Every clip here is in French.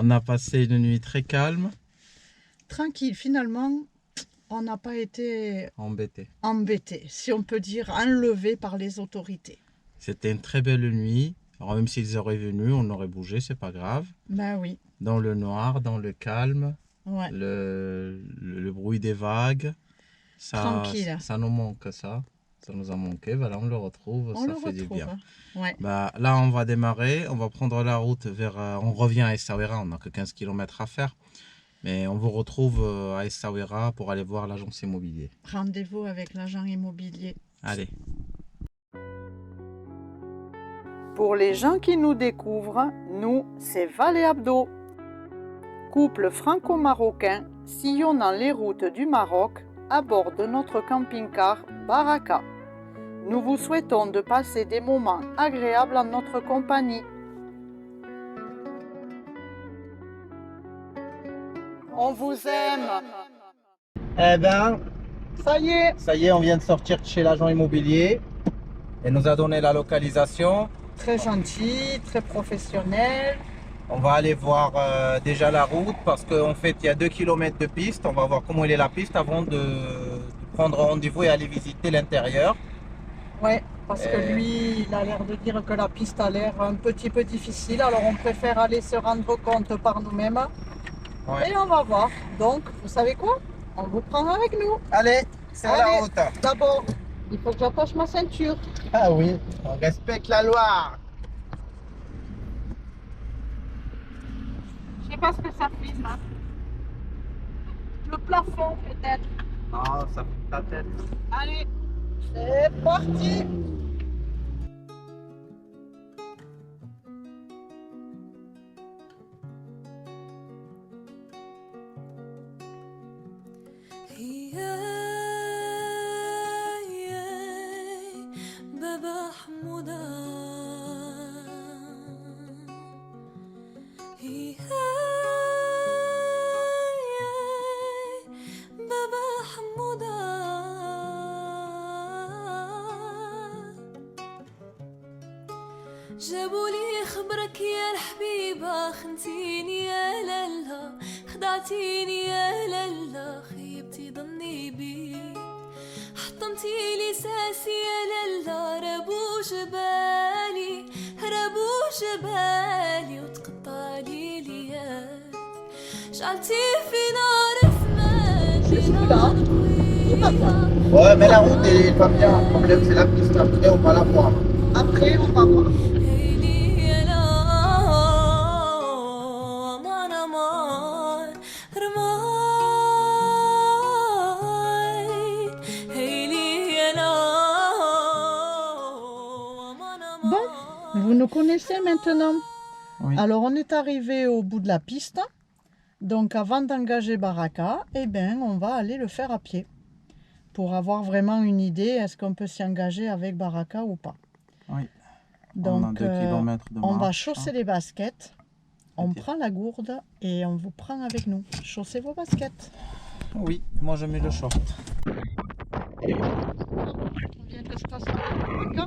On a passé une nuit très calme, Tranquille, finalement, on n'a pas été embêté. si on peut dire, enlevé par les autorités. C'était une très belle nuit. Alors même s'ils auraient venu, on aurait bougé, c'est pas grave. Ben oui, Dans le noir, dans le calme, ouais, le bruit des vagues, tranquille. ça nous manque ça. Ça nous a manqué. Voilà, on le retrouve, On ça le fait du retrouve. bien. Ouais. Bah, là, on va démarrer, on va prendre la route vers. On revient à Essaouira, on n'a que 15 km à faire. Mais on vous retrouve à Essaouira pour aller voir l'agence immobilier. Rendez-vous avec l'agent immobilier. Allez. Pour les gens qui nous découvrent, nous, c'est Valé Abdo. Couple franco-marocain sillonnant les routes du Maroc à bord de notre camping-car Baraka. Nous vous souhaitons de passer des moments agréables en notre compagnie. On vous aime. Eh ben, Ça y est, on vient de sortir de chez l'agent immobilier. Il nous a donné la localisation. très gentil, très professionnel. On va aller voir déjà la route parce qu'en fait il y a 2 km de piste. On va voir comment il est la piste avant de prendre rendez-vous et aller visiter l'intérieur. Ouais, parce que lui, il a l'air de dire que la piste a l'air un petit peu difficile, alors on préfère aller se rendre compte par nous-mêmes. Ouais. Et on va voir. Donc, vous savez quoi? On vous prend avec nous. Allez, c'est la Allez. route. D'abord, il faut que j'attache ma ceinture. Ah oui, on respecte la loi. Je sais pas ce que ça fait, ça. Le plafond, peut-être. Ah, ça fait ta tête. Allez, c'est parti. بابا حمودا بابا حمودا جابولي خبرك يا الحبيبة خنتيني يا لالا خدعتيني يا لالا خيبتي ظني بيك حطمتي لي ساسي يا لالا ربو جبالي وتقطع لي ليالي جعلتي في نار ثماني Ouais, mais la route est pas bien. Le problème c'est la piste. Après, on va la voir. Après, on va voir. Bon, vous nous connaissez maintenant. Oui. Alors, on est arrivé au bout de la piste. Donc, avant d'engager Baraka, eh ben, on va aller le faire à pied. Pour avoir vraiment une idée, est-ce qu'on peut s'y engager avec Baraka ou pas. Oui. Donc, on a 2 km de on va marche. chausser les baskets. On Ok. prend la gourde et on vous prend avec nous. Chaussez vos baskets. Oui, moi je mets le short. On vient de se passer Baraka.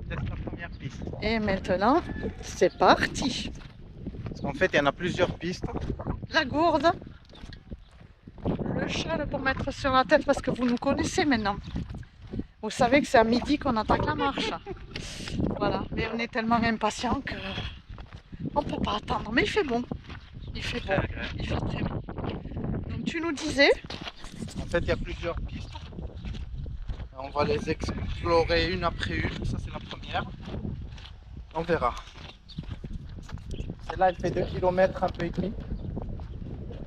C'est la première piste. Et maintenant, c'est parti. Parce qu'en fait, il y en a plusieurs pistes. La gourde, le châle pour mettre sur la tête parce que vous nous connaissez maintenant. Vous savez que c'est à midi qu'on attaque la marche. Voilà, mais on est tellement impatients que on ne peut pas attendre. Mais il fait bon. Il fait bon. Il fait très bon. Donc tu nous disais, En fait, il y a plusieurs pistes. On va les explorer une après une. Ça, c'est la première. On verra. Celle-là, elle fait 2 km un peu écrit.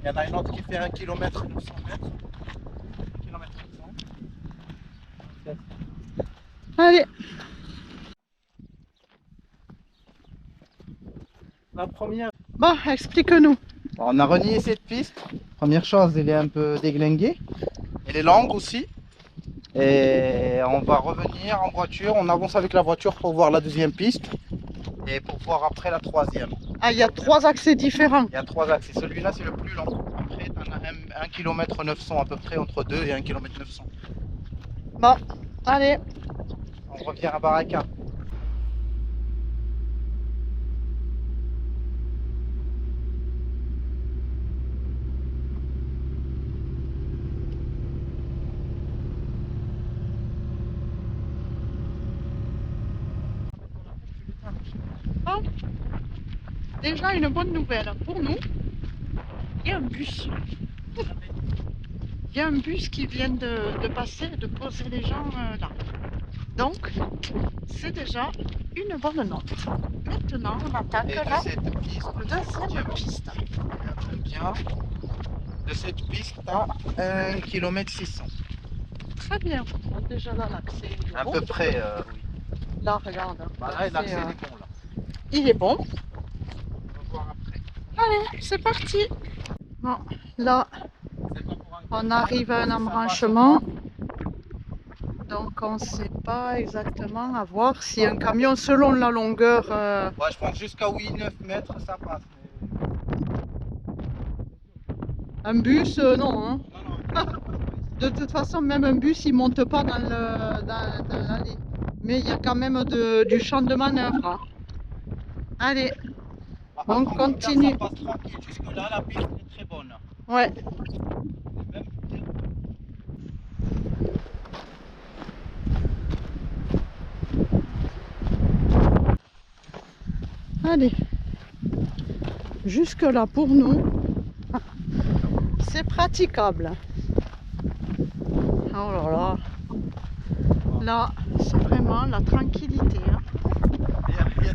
Il y en a une autre qui fait 1 km 900 mètres. 1 km 900. allez, La première. bon, explique-nous. Bon, on a renié cette piste. Première chose, elle est un peu déglinguée. Elle est longue aussi. Et on va revenir en voiture. On avance avec la voiture pour voir la deuxième piste. Et pour voir après la troisième. Ah, il y a 3 accès différents. Il y a 3 axes. Et celui-là, c'est le plus long. Après, tu en as 1 km 900 à peu près, entre 2 et 1 km 900. Bon, allez. On revient à Baraka. Déjà une bonne nouvelle pour nous, il y a un bus. Il y a un bus qui vient de passer, de poser les gens là. Donc, c'est déjà une bonne note. Maintenant, on attaque Et la de cette piste, deuxième piste. bien, de cette piste à 1 km 600. Très bien. Déjà là, l'accès est À bon. peu près, oui. Là, regarde. Voilà, et l'accès l'accès, est bon là. il est bon. On va voir après. Allez, c'est parti. Bon, là, C'est pas pour un on arrive à un embranchement. Donc, on ne sait pas exactement à voir si un camion, selon la longueur, Ouais, je pense jusqu'à 8-9 mètres, ça passe. un bus, non. Hein. Non, non, De toute façon, même un bus, il ne monte pas dans l'allée. Mais il y a quand même du champ de manœuvre. Hein. Allez, on continue. Ça passe tranquille. Jusque là, la piste est très bonne. Ouais. Même- Allez. Jusque là, pour nous, c'est praticable. Oh là là. Là, c'est vraiment la tranquillité. Hein. Il y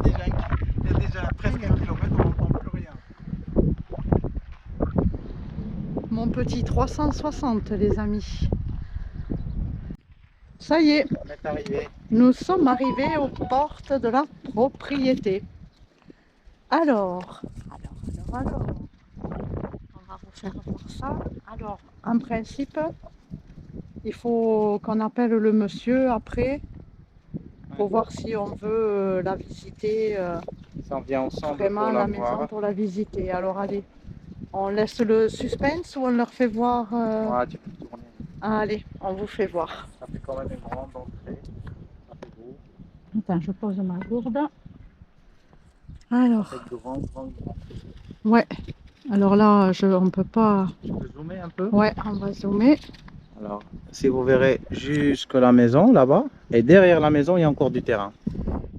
a déjà presque 1 kilomètre, on n'entend plus rien. Mon petit 360, les amis. Ça y est, On est arrivé. nous sommes arrivés aux portes de la propriété. Alors, on va vous faire voir ça. Alors, en principe, il faut qu'on appelle le monsieur après pour voir si on veut la visiter, Ça, on vient ensemble vraiment pour la la maison voir. pour la visiter. Alors, allez, on laisse le suspense ou on leur fait voir Ouais, tu peux tourner. Allez, on vous fait voir. Ça fait quand même une grande entrée. Ça fait beau. Attends, je pose ma gourde. Alors, Ça fait grande entrée. ouais. Alors là, on peut pas. Tu peux zoomer un peu? Ouais, on va zoomer. Alors, si vous verrez jusque la maison là-bas, et derrière la maison, il y a encore du terrain.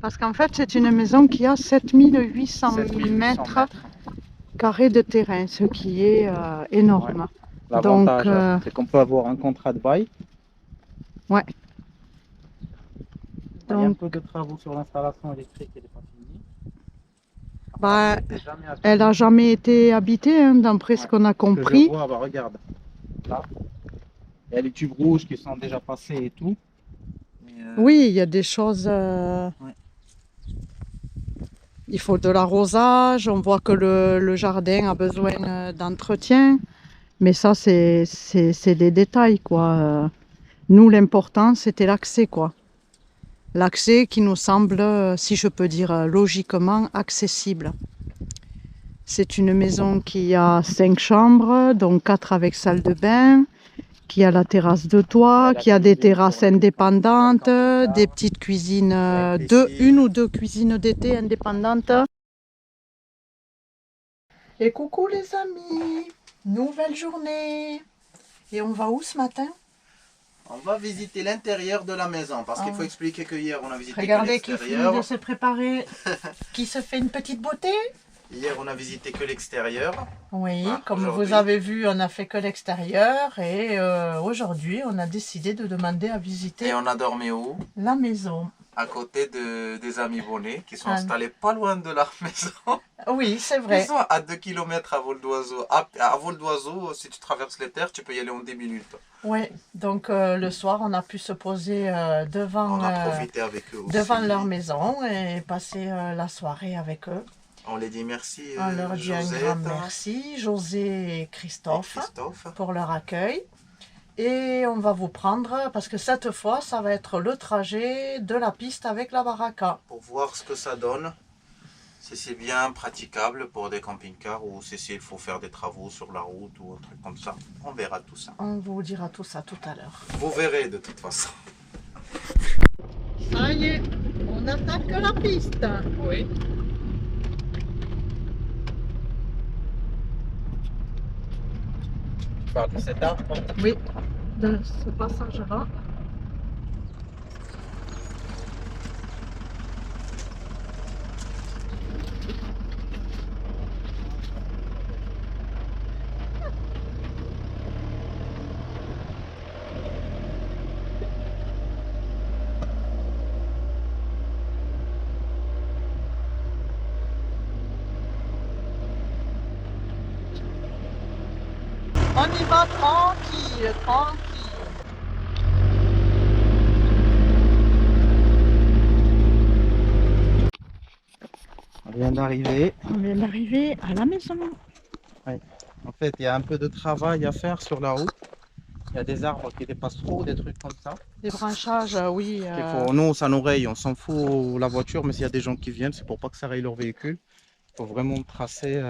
Parce qu'en fait, c'est une maison qui a 7800 7800 mètres carrés de terrain, ce qui est énorme. L'avantage, Donc, c'est qu'on peut avoir un contrat de bail. Ouais. Il y a un Donc, peu de travaux sur l'installation électrique, elle n'est pas finie. bah, Elle était jamais elle n'a jamais été habitée, hein, d'après ce qu'on a Ce que compris. je vois, bah, regarde. Là. Il y a les tubes rouges qui sont déjà passés et tout. Mais, Oui, il y a des choses. Ouais. Il faut de l'arrosage. On voit que le jardin a besoin d'entretien. Mais ça, c'est des détails, quoi. Nous, l'important, c'était l'accès, quoi. L'accès qui nous semble, si je peux dire logiquement, accessible. C'est une maison qui a 5 chambres, donc 4 avec salle de bain, qui a la terrasse de toit, qui a des terrasses indépendantes, des petites cuisines, une ou deux cuisines d'été indépendantes. Et coucou les amis, nouvelle journée. Et on va où ce matin? On va visiter l'intérieur de la maison parce qu'il Ah. faut expliquer que hier on a visité Regardez que qui finit l'extérieur. de se préparer, qui se fait une petite beauté. Hier on a visité que l'extérieur. Oui, Ah, comme aujourd'hui. vous avez vu, on a fait que l'extérieur et aujourd'hui, on a décidé de demander à visiter Et on a dormi où? la maison. À côté des amis bonnets qui sont Ah. installés pas loin de leur maison. Oui, c'est Ils vrai. sont à 2 km à vol d'oiseau. À vol d'oiseau, si tu traverses les terres, tu peux y aller en 10 minutes. Oui, donc le soir, on a pu se poser devant, On a profité avec eux aussi. devant leur maison et passer la soirée avec eux. On les dit merci On leur dit Josette un grand merci, José et et Christophe, Christophe. pour leur accueil. Et on va vous prendre, parce que cette fois, ça va être le trajet de la piste avec la baraka. Pour voir ce que ça donne. Si c'est bien praticable pour des camping-cars ou si il faut faire des travaux sur la route ou un truc comme ça. On verra tout ça. On vous dira tout ça tout à l'heure. Vous verrez de toute façon. Ça y est, on attaque la piste. Oui. Tu parles de cet arbre? Oui, de ce passage-là. On y va tranquille, tranquille. On vient d'arriver. On vient d'arriver à la maison. En fait, il y a un peu de travail à faire sur la route. Il y a des arbres qui dépassent trop, des trucs comme ça. Des branchages, oui. Nous, ça nous raye, on s'en fout la voiture, mais s'il y a des gens qui viennent, c'est pour pas que ça raye leur véhicule. Il faut vraiment tracer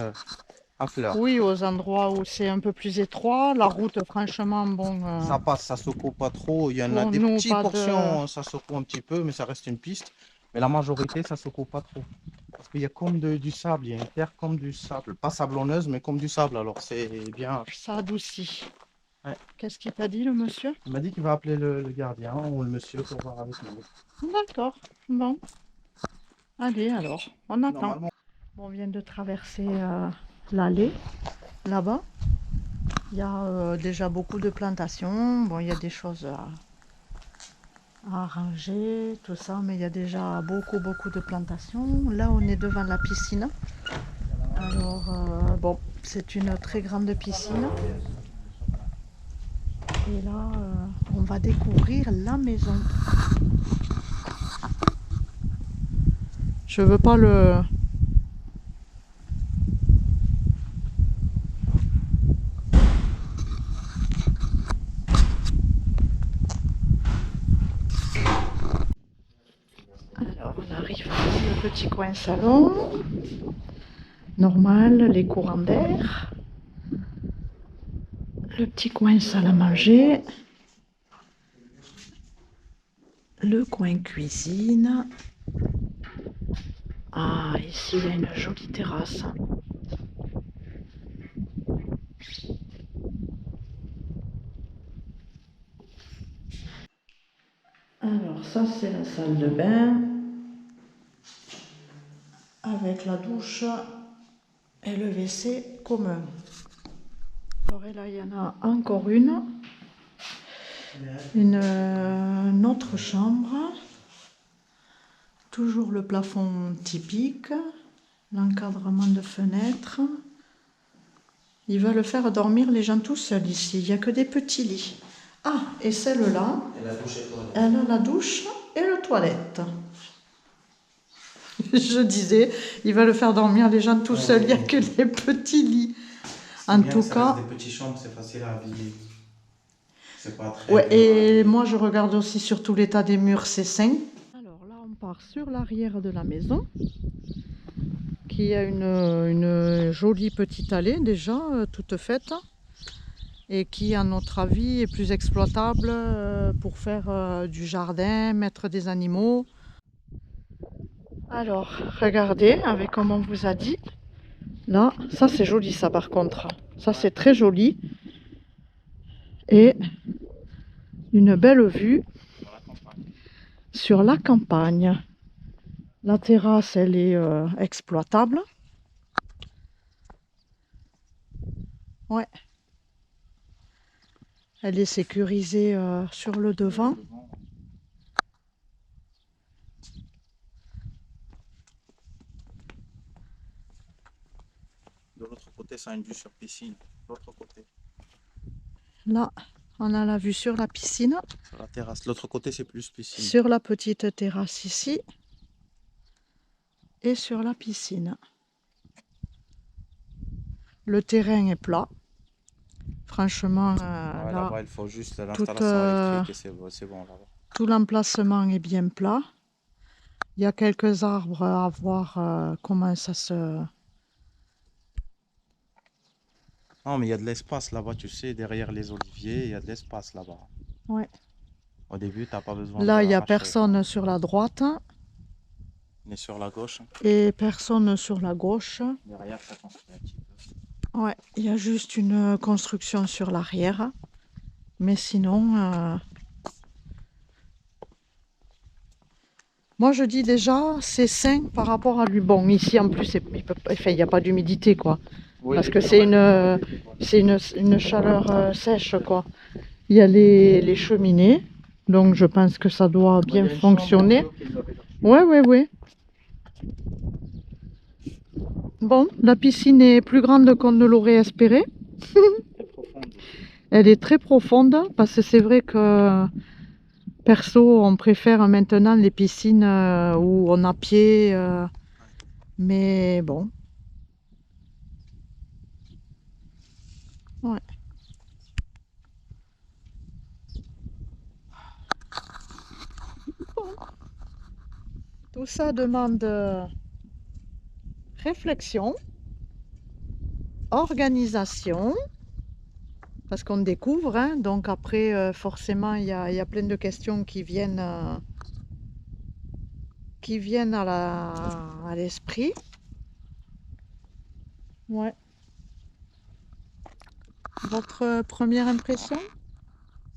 à fleur. Oui, aux endroits où c'est un peu plus étroit. La route, franchement, bon. Ça passe, ça secoue pas trop. Il y en a Pour des nous, petites pas de- portions, ça secoue un petit peu, mais ça reste une piste. Mais la majorité, ça secoue pas trop. Parce qu'il y a comme du sable, il y a une terre comme du sable. Pas sablonneuse, mais comme du sable. Alors c'est bien. Ça adoucit. Ouais. Qu'est-ce qu'il t'a dit, le monsieur? Il m'a dit qu'il va appeler le gardien ou le monsieur pour voir avec nous. D'accord. Bon. Allez, alors, on attend. Normalement, On vient de traverser l'allée, là-bas. Il y a déjà beaucoup de plantations. Bon, il y a des choses à arranger, tout ça, mais il y a déjà beaucoup de plantations. Là, on est devant la piscine. Alors, bon, c'est une très grande piscine. Et là, on va découvrir la maison. Je veux pas le... Alors, on arrive dans le petit coin salon. Normal, les courants d'air. Le petit coin salle à manger. Le coin cuisine. Ah, ici, il y a une jolie terrasse. Alors, ça, c'est la salle de bain. Avec la douche et le WC commun. Alors, et là, il y en a encore une autre chambre. Toujours le plafond typique, l'encadrement de fenêtres. Ils veulent faire dormir les gens tout seuls ici. Il n'y a que des petits lits. Ah, et celle-là, elle a la douche et la toilette. Je disais, ils veulent faire dormir les gens tout seuls. Il n'y a que des petits lits. En tout cas... des petites chambres, c'est facile à habiller. C'est pas très... Ouais, et moi, je regarde aussi surtout l'état des murs, c'est sain. Alors là, on part sur l'arrière de la maison, qui a une jolie petite allée déjà, toute faite, et qui, à notre avis, est plus exploitable pour faire du jardin, mettre des animaux. Alors, regardez, avec comme on vous a dit, là, ça c'est joli ça par contre, ça c'est très joli, et une belle vue sur la campagne. La terrasse, elle est exploitable. Ouais. Elle est sécurisée sur le devant. De l'autre côté, ça a une vue sur piscine. De l'autre côté. Là, on a la vue sur la piscine. Sur la terrasse. L'autre côté, c'est plus piscine. Sur la petite terrasse ici. Et sur la piscine. Le terrain est plat. Franchement, Ouais, là, là-bas, il faut juste l'installation électrique et c'est bon là-bas. Tout l'emplacement est bien plat. Il y a quelques arbres à voir comment ça se... Non, mais il y a de l'espace là-bas, tu sais, derrière les oliviers, il y a de l'espace là-bas. Ouais. Au début, tu n'as pas besoin de Là, il n'y a arracher. personne sur la droite Ni sur la gauche. et personne sur la gauche. Derrière, ça construit un petit peu. Ouais, il y a juste une construction sur l'arrière. Mais sinon... Moi, je dis déjà, c'est sain par rapport à lui. Bon, ici, en plus, il n'y a pas d'humidité, quoi. Oui, Parce que c'est une chaleur sèche, quoi. Il y a les cheminées, donc je pense que ça doit bien fonctionner. Ouais. Bon, la piscine est plus grande qu'on ne l'aurait espéré. Elle est très profonde parce que c'est vrai que perso, on préfère maintenant les piscines où on a pied. Mais bon. Ouais. Bon. Tout ça demande réflexion, organisation, parce qu'on découvre, hein, donc après forcément il y a plein de questions qui viennent à l'esprit. Ouais. Votre première impression?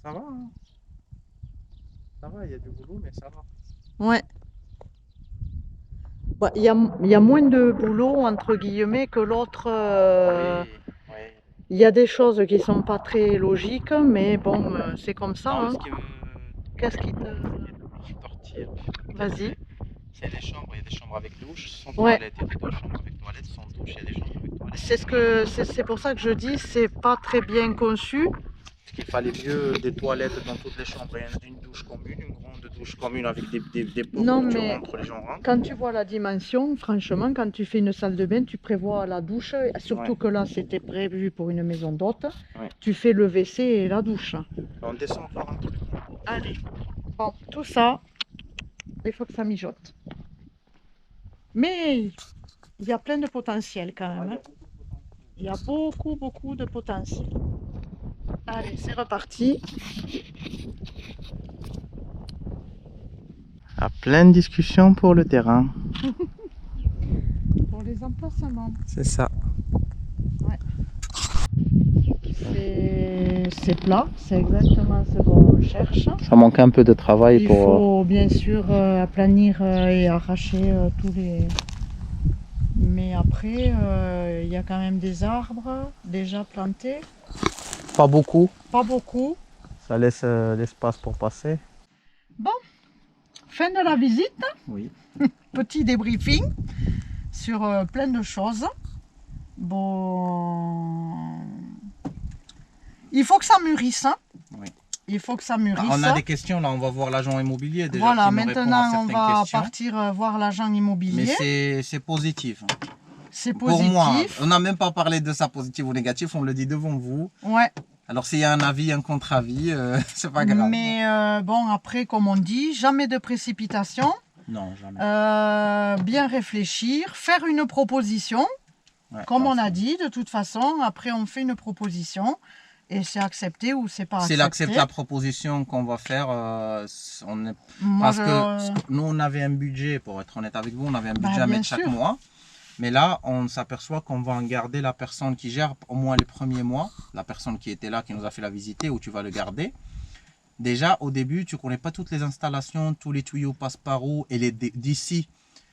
Ça va, hein. Ça va, il y a du boulot, mais ça va. Ouais. Bah, il y a moins de boulot, entre guillemets, que l'autre. Oui, oui. Il y a des choses qui sont pas très logiques, mais bon, c'est comme ça. Non, Hein. ce qui me Qu'est-ce qui te... tortille, Vas-y. c'est les chambres. Il y a des chambres avec douche, sans Ouais. toilette. Il y a des chambres avec toilette, sans douche. Il y a des chambres avec toilette. C'est pour ça que je dis, c'est pas très bien conçu. Parce qu'il fallait mieux des toilettes dans toutes les chambres et une douche commune, une grande douche commune avec des pots Non, où tu mais rentres, les gens rentrent. quand tu vois la dimension, franchement, quand tu fais une salle de bain, tu prévois la douche, surtout Ouais. que là, c'était prévu pour une maison d'hôte. Ouais. Tu fais le WC et la douche. On descend encore un truc. Allez. Bon, tout ça, il faut que ça mijote. Mais il y a plein de potentiel quand même. Hein. Il y a beaucoup de potentiel. Allez, c'est reparti. À pleine discussion pour le terrain. Pour les emplacements. C'est ça. Ouais. C'est plat, c'est exactement ce qu'on cherche. Ça manque un peu de travail Il pour... faut bien sûr aplanir et arracher tous les... Mais après, il y a quand même des arbres déjà plantés. Pas beaucoup. Pas beaucoup. Ça laisse l'espace pour passer. Bon, fin de la visite. Oui. Petit débriefing sur plein de choses. Bon, il faut que ça mûrisse. Hein. Oui. Il faut que ça mûrisse. On a des questions là, on va voir l'agent immobilier déjà. Voilà, qui nous répond à maintenant on certaines va questions. partir voir l'agent immobilier. Mais c'est positif. C'est Pour positif. moi, on n'a même pas parlé de ça positif ou négatif, on le dit devant vous. Ouais. Alors s'il y a un avis, un contre-avis, c'est pas grave. Mais bon, après, comme on dit, jamais de précipitation. Non, jamais. Bien réfléchir, faire une proposition. Ouais, Comme on a dit, de toute façon, après on fait une proposition et c'est accepté ou c'est pas accepté. C'est l'accepte la proposition qu'on va faire. On est... Moi, Parce que nous, on avait un budget, pour être honnête avec vous, on avait un budget à bien mettre chaque sûr. mois. Mais là, on s'aperçoit qu'on va en garder la personne qui gère au moins les premiers mois. La personne qui était là, qui nous a fait la visiter, où tu vas le garder. Déjà, au début, tu ne connais pas toutes les installations, tous les tuyaux passent par où, et les d'ici.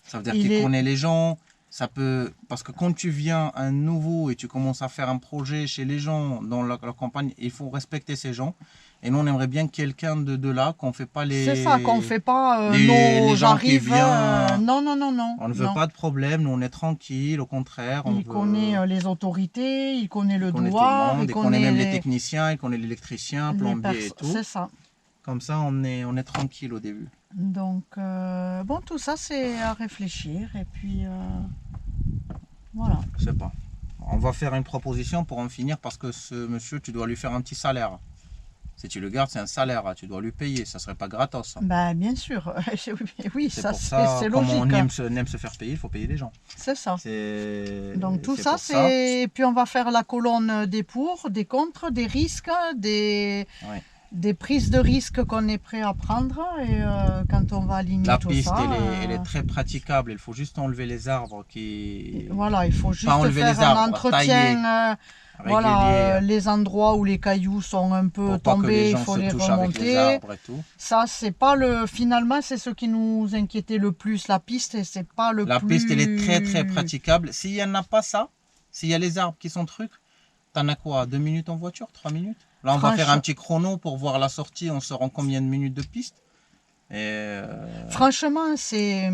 Ça veut dire qu'il connaît les gens. Ça peut, parce que quand tu viens un nouveau et tu commences à faire un projet chez les gens dans leur campagne, il faut respecter ces gens. Et nous, on aimerait bien quelqu'un de là, qu'on ne fait pas les... C'est ça, qu'on ne fait pas les gens qui viennent. Non. On ne veut pas de problème, nous on est tranquille, au contraire. Il connaît les autorités, il connaît le douane, il connaît même les techniciens, il connaît l'électricien, plombier et tout. C'est ça. Comme ça, on est tranquille au début. Donc, bon, tout ça, c'est à réfléchir. Et puis, voilà. Je sais pas. On va faire une proposition pour en finir parce que ce monsieur, tu dois lui faire un petit salaire. Si tu le gardes, c'est un salaire, tu dois lui payer, ça serait pas gratos. Ben, bien sûr, oui, ça c'est logique. Comme on aime se faire payer, il faut payer les gens. C'est ça. Donc tout ça, c'est... Et puis on va faire la colonne des pour, des contre, des risques, des prises de risques qu'on est prêt à prendre et quand on va aligner tout ça. La piste, elle est très praticable, il faut juste enlever les arbres qui... Voilà, il faut juste enlever faire les arbres, un entretien. Voilà, les endroits où les cailloux sont un peu tombés, il faut les remonter. Ça, c'est pas le. Finalement, c'est ce qui nous inquiétait le plus, la piste, et c'est pas le plus. La piste, elle est très praticable. S'il n'y en a pas ça, s'il y a les arbres qui sont trucs, t'en as quoi, 2 minutes en voiture, 3 minutes? Là, on va faire un petit chrono pour voir la sortie, on se rend combien de minutes de piste? Et Franchement, c'est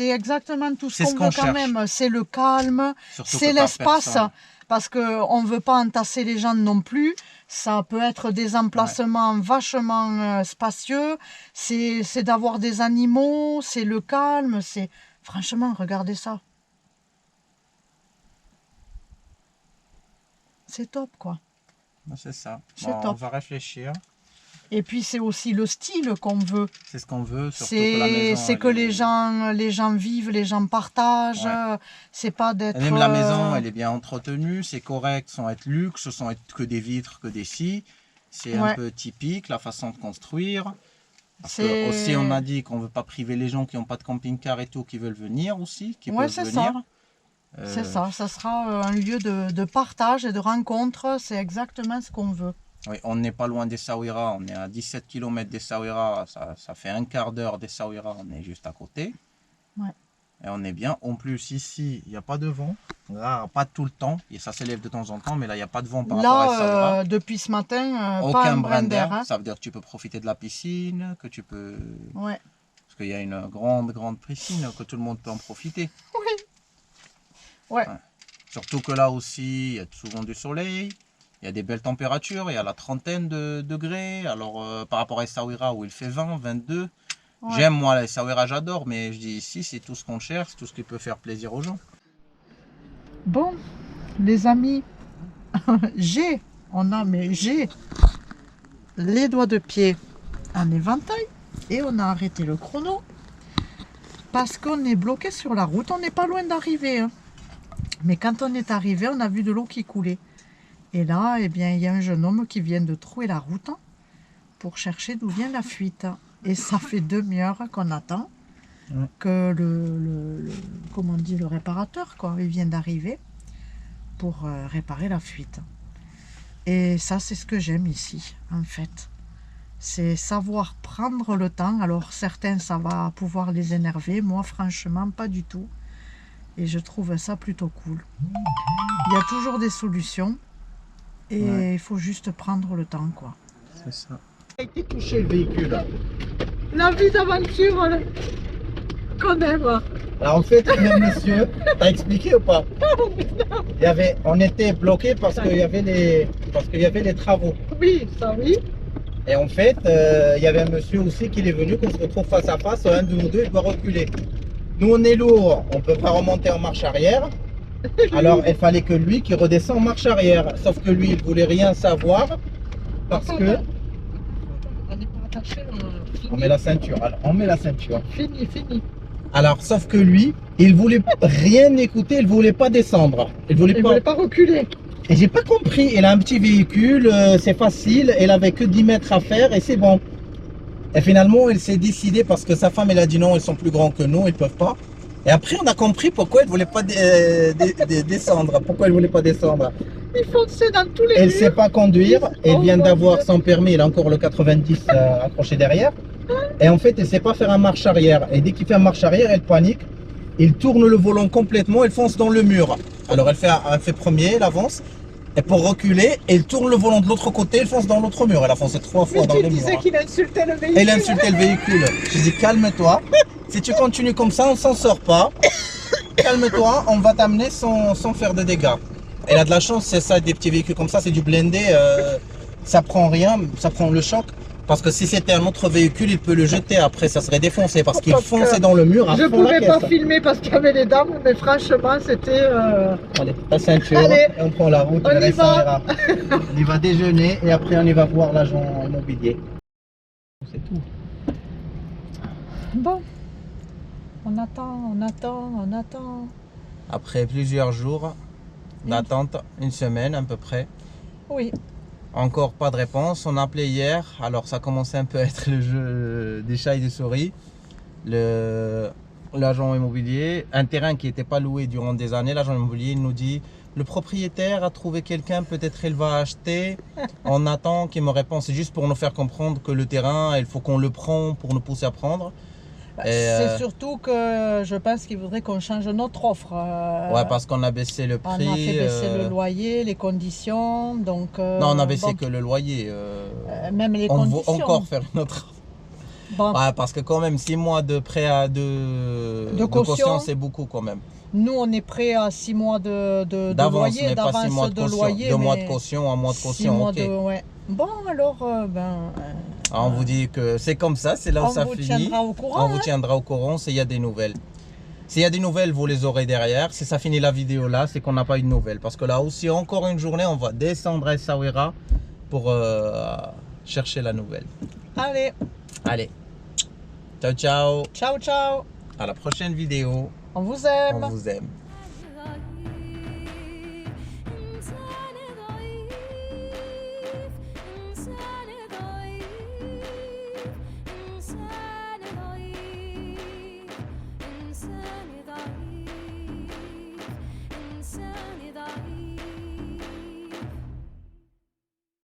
exactement tout ce C'est ce qu'on qu'on veut quand cherche. même. C'est le calme, surtout c'est que par l'espace. personne. Parce qu'on ne veut pas entasser les gens non plus. Ça peut être des emplacements vachement spacieux. C'est d'avoir des animaux, c'est le calme. Franchement, regardez ça. C'est top, quoi. C'est ça. C'est Bon, on top. va réfléchir. Et puis, c'est aussi le style qu'on veut. C'est ce qu'on veut, surtout que la maison... C'est elle que est- les gens vivent, les gens partagent. Ouais. C'est pas d'être... Et même la maison, elle est bien entretenue, c'est correct, sans être luxe, sans être que des vitres, que des scies. C'est Ouais. un peu typique, la façon de construire. Parce que C'est- aussi, on a dit qu'on veut pas priver les gens qui n'ont pas de camping-car et tout, qui veulent venir aussi, qui Ouais, peuvent c'est venir. ça. Euh, C'est ça. Ça sera un lieu de partage et de rencontre. C'est exactement ce qu'on veut. Oui, on n'est pas loin d'Essaouira, on est à 17 km d'Essaouira, ça fait un quart d'heure d'Essaouira, on est juste à côté. Ouais. Et on est bien. En plus, ici, il n'y a pas de vent. Là, pas tout le temps. Et ça s'élève de temps en temps, mais là, il n'y a pas de vent par rapport à Essaouira. Là, depuis ce matin, pas Aucun un brin d'air. hein. Ça veut dire que tu peux profiter de la piscine, que tu peux... Ouais. Parce qu'il y a une grande piscine, que tout le monde peut en profiter. Oui. Ouais. Surtout que là aussi, il y a souvent du soleil. Il y a des belles températures, il y a la trentaine de degrés. Alors, par rapport à Essaouira où il fait 20, 22, Ouais. j'aime moi Essaouira, j'adore, mais je dis ici, c'est tout ce qu'on cherche, tout ce qui peut faire plaisir aux gens. Bon, les amis, j'ai les doigts de pied en éventail et on a arrêté le chrono parce qu'on est bloqué sur la route. On n'est pas loin d'arriver, hein. Mais quand on est arrivé, on a vu de l'eau qui coulait. Et là, eh bien, il y a un jeune homme qui vient de trouver la route pour chercher d'où vient la fuite. Et ça fait demi-heure qu'on attend que comment on dit, le réparateur, quoi, il vient d'arriver pour réparer la fuite. Et ça, c'est ce que j'aime ici, en fait. C'est savoir prendre le temps. Alors, certains, ça va pouvoir les énerver. Moi, franchement, pas du tout. Et je trouve ça plutôt cool. Il y a toujours des solutions. Et il faut juste prendre le temps, quoi. C'est ça. Il a été touché le véhicule. La vie d'aventure qu'on aime. Alors en fait, le monsieur, t'as expliqué ou pas? On était bloqué parce qu'il y avait les travaux. Oui, ça oui. Et en fait, il y avait un monsieur aussi qui est venu, qu'on se retrouve face à face, un de nous deux, il doit reculer. Nous, on est lourd, on ne peut pas remonter en marche arrière. Alors, il fallait que lui qui redescend en marche arrière. Sauf que lui, il voulait rien savoir parce que... On n'est pas attaché. On met la ceinture, alors on met la ceinture. Fini. Alors, sauf que lui, il voulait rien écouter, il voulait pas descendre. Il voulait pas reculer. Et j'ai pas compris, il a un petit véhicule, c'est facile, il avait que 10 mètres à faire et c'est bon. Et finalement, il s'est décidé parce que sa femme, elle a dit non, ils sont plus grands que nous, ils peuvent pas. Et après, on a compris pourquoi il voulait pas descendre. Pourquoi il voulait pas descendre. Il fonçait dans tous les Elle murs. sait pas conduire, elle Oh vient mon d'avoir Dieu. son permis, il a encore le 90 accroché derrière. Et en fait, elle sait pas faire un marche arrière. Et dès qu'il fait un marche arrière, elle panique. Il tourne le volant complètement, elle fonce dans le mur. Alors elle fait premier, elle avance. Et pour reculer, elle tourne le volant de l'autre côté, elle fonce dans l'autre mur. Elle a foncé 3 fois Mais dans tu le mur. disais qu'il insultait le véhicule. Elle a insulté le véhicule. Je dis calme-toi. Si tu continues comme ça, on s'en sort pas. Calme-toi, on va t'amener sans faire de dégâts. Elle a de la chance, c'est ça, des petits véhicules comme ça, c'est du blindé. Ça prend rien, ça prend le choc. Parce que si c'était un autre véhicule, il peut le jeter après, ça serait défoncé. Parce qu'il fonçait dans le mur à Je fond la pouvais pas caisse. filmer parce qu'il y avait les dames, mais franchement, c'était... Allez, la ceinture, Allez, et on prend la route, on le y reste, va. on verra. On y va déjeuner et après on y va voir l'agent immobilier. C'est tout. Bon, on attend. Après plusieurs jours d'attente, une semaine à peu près, Oui, encore pas de réponse. On a appelé hier, alors ça commençait un peu à être le jeu des chats et des souris. L'agent immobilier, un terrain qui n'était pas loué durant des années, l'agent immobilier nous dit le propriétaire a trouvé quelqu'un, peut-être il va acheter. On attend qu'il me réponde, c'est juste pour nous faire comprendre que le terrain, il faut qu'on le prenne pour nous pousser à prendre. c'est surtout que je pense qu'il voudrait qu'on change notre offre. Ouais, parce qu'on a baissé le On prix. a fait baisser le loyer, les conditions, donc... Non, on a baissé bon, que le loyer. même les On veut conditions. encore faire une autre. Bon, Ouais, parce que quand même 6 mois de De caution. c'est beaucoup quand même. nous, on est prêt à 6 mois de D'avance, loyer, mais pas 6 mois d'avance de de caution. loyer. 2 mois de mais caution, 1 mois de 6 caution, mois ok. ouais. Bon, alors, Ah, on vous dit que c'est comme ça, c'est là où on ça vous finit. tiendra au courant. On vous tiendra au courant s'il y a des nouvelles. S'il y a des nouvelles, vous les aurez derrière. Si ça finit la vidéo là, c'est qu'on n'a pas eu de nouvelles. Parce que là aussi, encore une journée, on va descendre à Essaouira pour chercher la nouvelle. Allez, Allez, ciao ciao. ciao, ciao. À la prochaine vidéo. On vous aime. On vous aime. إنسان